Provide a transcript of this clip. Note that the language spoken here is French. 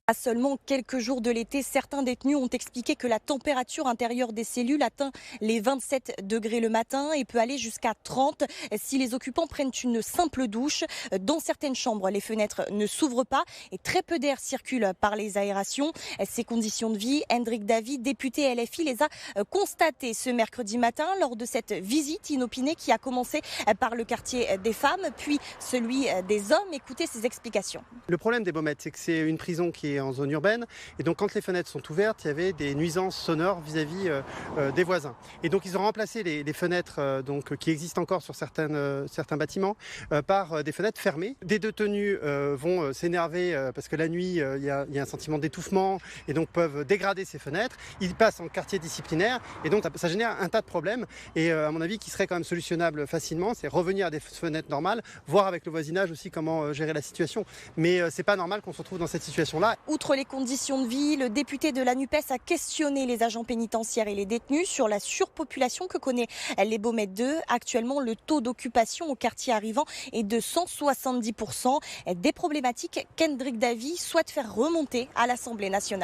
À seulement quelques jours de l'été, certains détenus ont expliqué que la température intérieure des cellules atteint les 27 degrés le matin et peut aller jusqu'à 30 si les occupants prennent une simple douche. Dans certaines chambres, les fenêtres ne s'ouvrent pas et très peu d'air circule par les aérations. Ces conditions de vie, Hendrik Davy, député LFI, les a constatées ce mercredi matin lors de cette visite inopinée qui a commencé par le quartier des femmes, puis celui des hommes. Écoutez ses explications. Le problème des Baumettes, c'est que c'est une prison qui est en zone urbaine. Et donc, quand les fenêtres sont ouvertes, il y avait des nuisances sonores vis-à-vis des voisins. Et donc, ils ont remplacé les fenêtres qui existent encore sur certains bâtiments par des fenêtres fermées. Des détenus vont s'énerver parce que la nuit, il y a un sentiment d'étouffement et donc peuvent dégrader ces fenêtres. Ils passent en quartier disciplinaire et donc ça génère un tas de problèmes. Et à mon avis, qui serait quand même solutionnable facilement, c'est revenir à des fenêtres normales, voir avec le voisinage aussi comment gérer la situation. Mais c'est pas normal qu'on se retrouve dans cette situation-là. Outre les conditions de vie, le député de la NUPES a questionné les agents pénitentiaires et les détenus sur la surpopulation que connaît les Baumettes 2. Actuellement, le taux d'occupation au quartier arrivant est de 170%. Des problématiques qu'Hendrik Davy souhaite faire remonter à l'Assemblée nationale.